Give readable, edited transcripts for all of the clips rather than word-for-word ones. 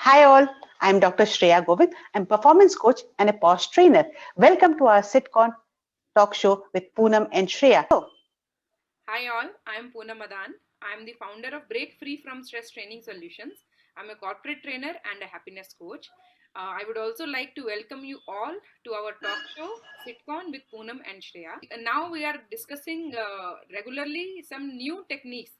Hi all, I'm Dr. Shreya Govind. I'm performance coach and a POS trainer. Welcome to our Sitcon talk show with Poonam and Shreya. Hi all, I am Poonam Madan. I am the founder of Break Free from Stress Training Solutions. I'm a corporate trainer and a happiness coach. I would also like to welcome you all to our talk show, Sitcon with Poonam and Shreya. Now we are discussing regularly some new techniques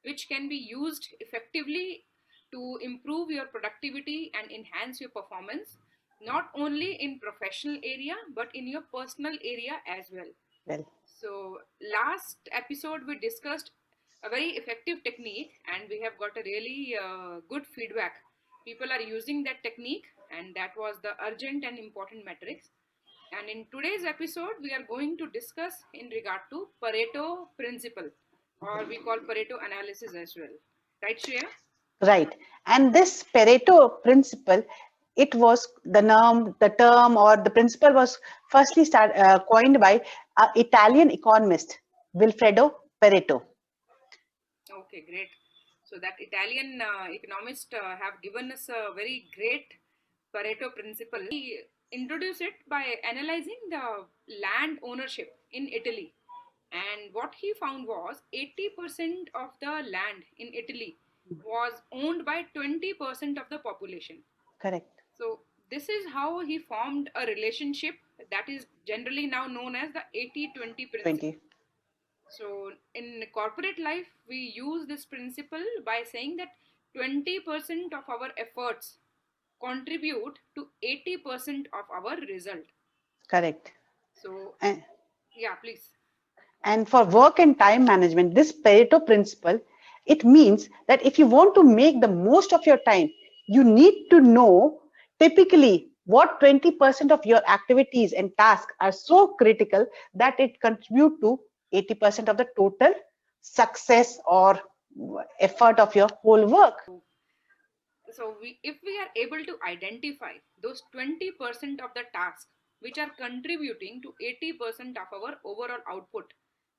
which can be used effectively to improve your productivity and enhance your performance, not only in professional area but in your personal area as well. Well, So, last episode we discussed a very effective technique, and we have got a really good feedback. People are using that technique, and that was the urgent and important metrics. And in today's episode, we are going to discuss in regard to Pareto principle, or we call Pareto analysis as well. Right, Shreya? right. And this Pareto principle, it was the term or the principle was firstly coined by Italian economist Vilfredo Pareto. Okay, great. So that Italian economist have given us a very great Pareto principle. He introduced it by analyzing the land ownership in Italy. And what he found was 80% of the land in Italy was owned by 20% of the population. Correct. So this is how he formed a relationship that is generally now known as the 80-20 principle. 20. So, in corporate life, we use this principle by saying that 20% of our efforts contribute to 80% of our result. Correct. So, And, yeah, please. and for work and time management, this Pareto principle, it means that if you want to make the most of your time, you need to know typically what 20% of your activities and tasks are so critical that it contribute to 80% of the total success or effort of your whole work. So, if we are able to identify those 20% of the task which are contributing to 80% of our overall output,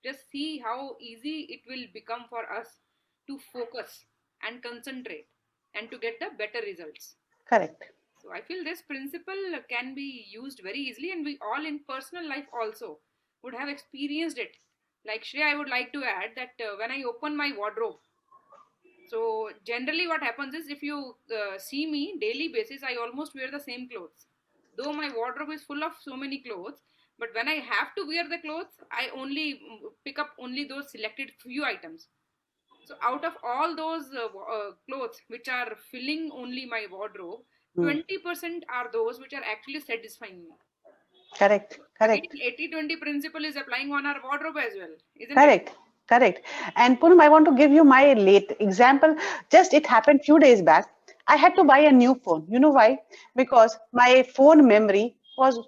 just see how easy it will become for us to focus and concentrate and to get the better results. Correct. So I feel this principle can be used very easily, and we all in personal life also would have experienced it. Like Shreya, I would like to add that when I open my wardrobe, so generally what happens is if you see me daily basis, I almost wear the same clothes. Though my wardrobe is full of so many clothes, but when I have to wear the clothes, I only pick up only those selected few items. So out of all those clothes which are filling only my wardrobe, Hmm. 20% are those which are actually satisfying me. Correct. Again, Correct. 80-20 principle is applying on our wardrobe as well, isn't it? Correct, correct. And Poonam, I want to give you my late example. Just it happened few days back. I had to buy a new phone. You know why? Because my phone memory was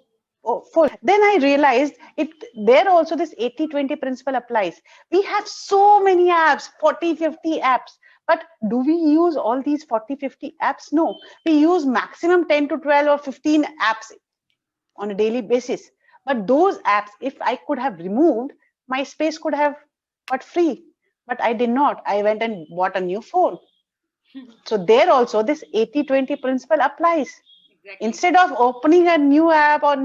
full. Then I realized it there also this 80-20 principle applies. We have so many apps, 40, 50 apps. But do we use all these 40, 50 apps? No. We use maximum 10 to 12 or 15 apps on a daily basis. But those apps, if I could have removed, my space could have got free. But I did not. I went and bought a new phone. So there also this 80-20 principle applies. Exactly. Instead of opening a new app or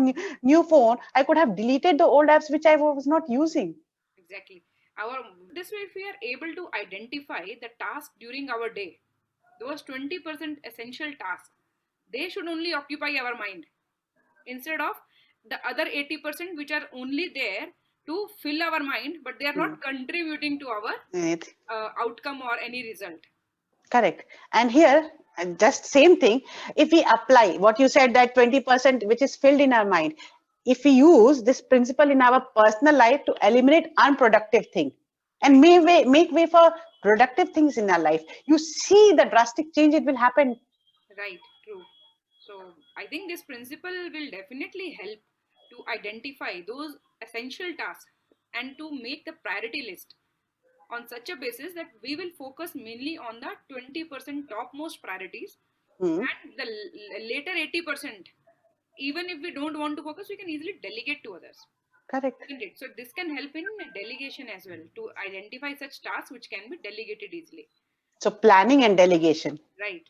new phone, I could have deleted the old apps which I was not using. Exactly. Our this way, if we are able to identify the task during our day, those 20% essential tasks, they should only occupy our mind instead of the other 80% which are only there to fill our mind, but they are Hmm. not contributing to our It- outcome or any result. Correct. And here, just same thing. If we apply what you said that 20% which is filled in our mind, if we use this principle in our personal life to eliminate unproductive thing and Right. make way for productive things in our life, you see the drastic change it will happen. Right, true. So I think this principle will definitely help to identify those essential tasks and to make the priority list on such a basis that we will focus mainly on the 20% topmost priorities, Hmm. and the later 80%, even if we don't want to focus, we can easily delegate to others, Correct. isn't it? So this can help in delegation as well to identify such tasks which can be delegated easily. So planning and delegation. Right.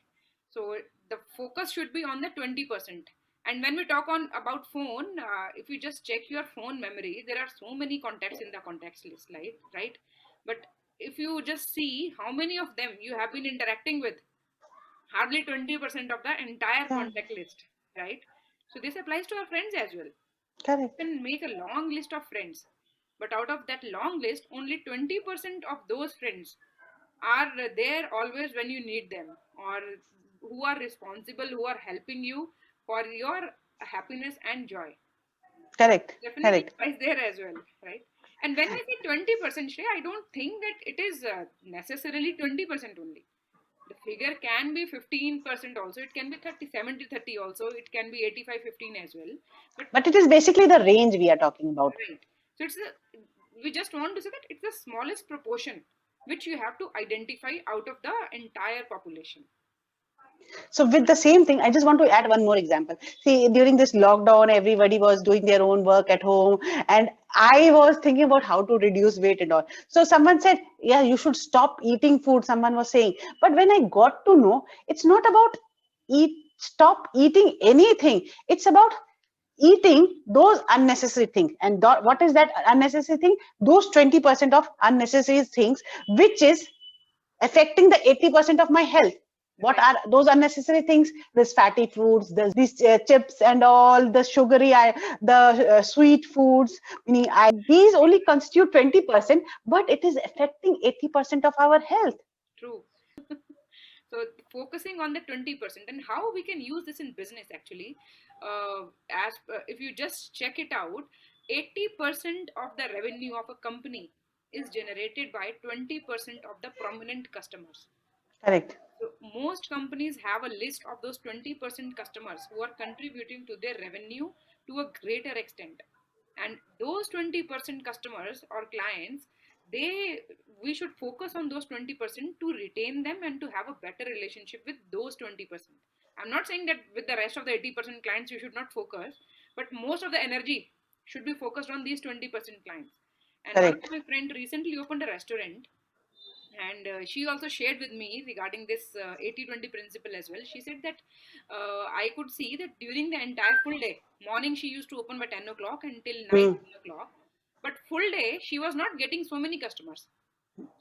So the focus should be on the 20%. And when we talk on about phone, if you just check your phone memory, there are so many contacts in the contacts list, right? But if you just see how many of them you have been interacting with, hardly 20% of the entire Yeah, contact list, right? So this applies to our friends as well. You correct. can make a long list of friends, but out of that long list, only 20% of those friends are there always when you need them, or who are responsible, who are helping you for your happiness and joy. Correct. Definitely Correct. applies there as well, right? And when we say 20%, Shreya, I don't think that it is necessarily 20% only. The figure can be 15% also, it can be 30, 70, 30 also, it can be 85, 15 as well. But But it is basically the range we are talking about. right. So we just want to say that it's the smallest proportion which you have to identify out of the entire population. So with the same thing, I just want to add one more example. See, during this lockdown, everybody was doing their own work at home, and I was thinking about how to reduce weight and all. So someone said, "Yeah, you should stop eating food." Someone was saying, but when I got to know, it's not about stop eating anything. It's about eating those unnecessary things. And what is that unnecessary thing? Those 20% of unnecessary things, which is affecting the 80% of my health. What Right. are those unnecessary things? This fatty foods, these chips and all the sugary, the sweet foods. Meaning, these only constitute 20%, but it is affecting 80% of our health. True. So focusing on the 20% and how we can use this in business actually, as if you just check it out, 80% of the revenue of a company is generated by 20% of the prominent customers. Correct. So most companies have a list of those 20% customers who are contributing to their revenue to a greater extent. And those 20% customers or clients, they we should focus on those 20% to retain them and to have a better relationship with those 20%. I'm not saying that with the rest of the 80% clients you should not focus, but most of the energy should be focused on these 20% clients. And one of Correct. my friend recently opened a restaurant, and she also shared with me regarding this 80-20 principle as well. She said that I could see that during the entire full day, morning she used to open by 10 o'clock until night Hmm. 10 o'clock, but full day she was not getting so many customers.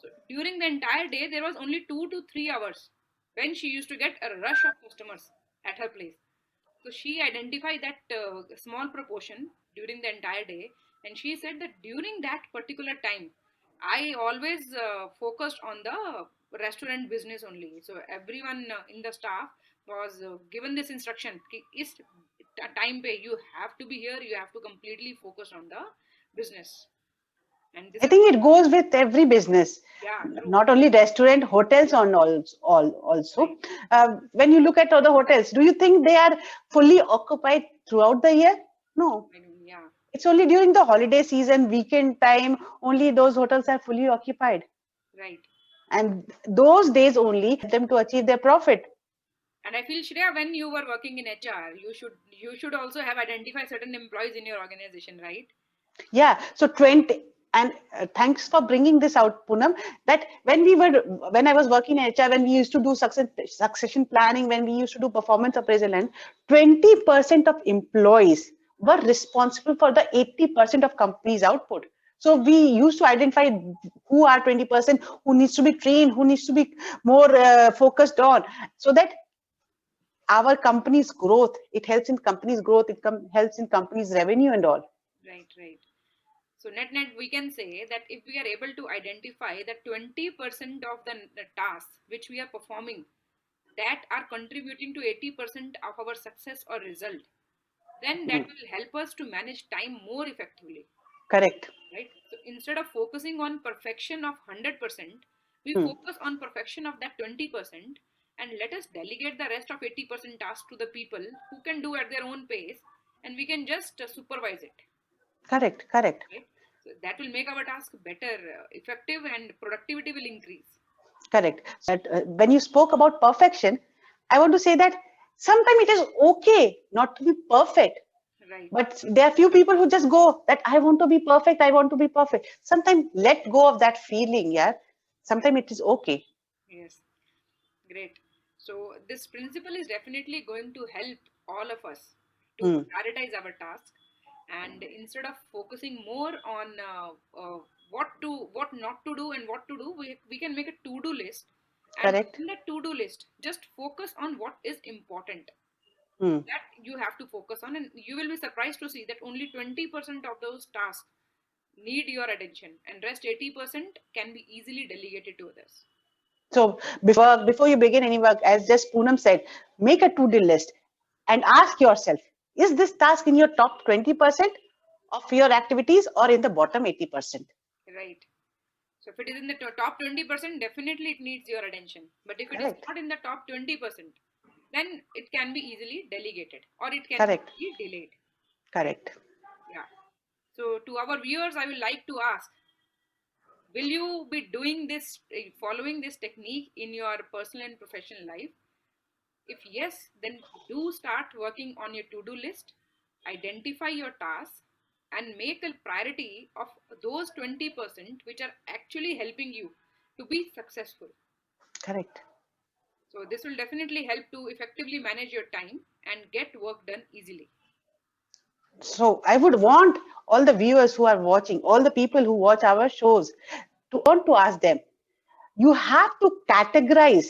So during the entire day there was only 2 to 3 hours when she used to get a rush of customers at her place. So she identified that small proportion during the entire day, and she said that during that particular time, I always focused on the restaurant business only. So everyone in the staff was given this instruction: "Ki is time pay. You have to be here. You have to completely focus on the business." And this I is think it goes with every business, yeah, true, not only restaurant, hotels on all also. right? When you look at other hotels, do you think they are fully occupied throughout the year? No. I mean, yeah, It's only during the holiday season, weekend time, only those hotels are fully occupied. right. And those days only help them to achieve their profit. And I feel, Shreya, when you were working in HR, you should also have identified certain employees in your organization, right? Yeah. So 20, and thanks for bringing this out, Poonam, that when I was working in HR, when we used to do succession planning, when we used to do performance appraisal, and 20% of employees were responsible for the 80% of company's output. So we used to identify who are 20%, who needs to be trained, who needs to be more focused on, so that our company's growth, it helps in company's growth, helps in company's revenue and all. Right, right. So net we can say that if we are able to identify that 20% of the tasks which we are performing that are contributing to 80% of our success or result, then that Hmm. will help us to manage time more effectively, Correct. right? So instead of focusing on perfection of 100%, we Hmm. focus on perfection of that 20%, and let us delegate the rest of 80% tasks to the people who can do at their own pace, and we can just supervise it, Correct. Correct. right? So that will make our task better, effective, and productivity will increase. Correct. But when you spoke about perfection, I want to say that sometimes it is okay not to be perfect. Right. But there are few people who just go that I want to be perfect, I want to be perfect. Sometimes let go of that feeling, yeah. Right. Sometimes it is okay. Yes. Great. So this principle is definitely going to help all of us to Hmm. prioritize our task, and instead of focusing more on what not to do and what to do, we can make a to-do list, and Correct. in that to-do list just focus on what is important, Hmm. that you have to focus on, and you will be surprised to see that only 20% of those tasks need your attention, and rest 80% can be easily delegated to others. So before you begin any work, as just Poonam said, make a to-do list and ask yourself, is this task in your top 20% of your activities or in the bottom 80%? Right. So if it is in the top 20%, definitely it needs your attention. But if it is Correct. not in the top 20%, then it can be easily delegated or it can Correct. be delayed. Correct. Yeah. So to our viewers, I would like to ask, will you be doing this, following this technique in your personal and professional life? If yes, then do start working on your to-do list, identify your tasks, and make a priority of those 20% which are actually helping you to be successful. Correct. So this will definitely help to effectively manage your time and get work done easily. So I would want all the viewers who are watching, all the people who watch our shows, to want to ask them, you have to categorize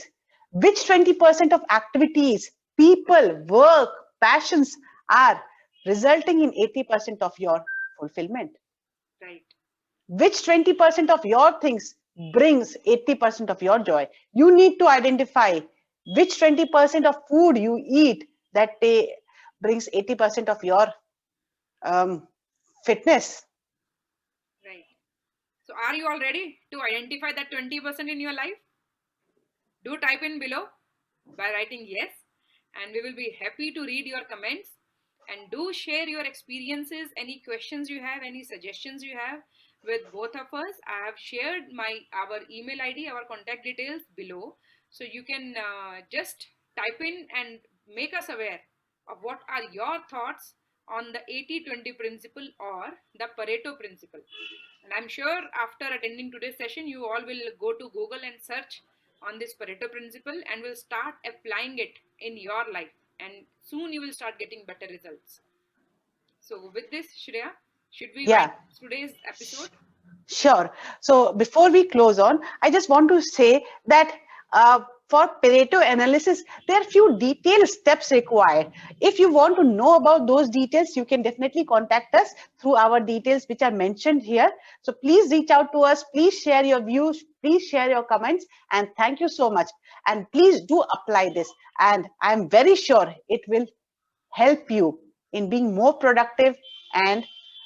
which 20% of activities, people, work, passions are resulting in 80% of your fulfillment. Right. Which 20% of your things brings 80% of your joy. You need to identify which 20% of food you eat that day brings 80% of your um, fitness. Right. So are you all ready to identify that 20% in your life? Do type in below by writing yes, and we will be happy to read your comments. And do share your experiences, any questions you have, any suggestions you have with both of us. I have shared our email ID, our contact details below, so you can just type in and make us aware of what are your thoughts on the 80-20 principle or the Pareto principle. And I'm sure after attending today's session, you all will go to Google and search on this Pareto principle and will start applying it in your life. And soon you will start getting better results. So, with this, Shreya, should we wind Yeah, up today's episode? sure. So before we close on, I just want to say that for Pareto analysis, there are few detailed steps required. If you want to know about those details, you can definitely contact us through our details which are mentioned here. So please reach out to us. Please share your views. Please share your comments. And thank you so much. And please do apply this. And I'm very sure it will help you in being more productive and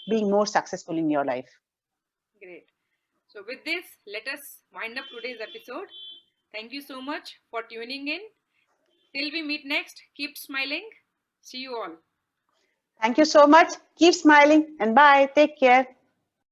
being more successful in your life. Great. So, with this, let us wind up today's episode. Thank you so much for tuning in. Till we meet next, keep smiling. See you all. Thank you so much. Keep smiling and bye. Take care.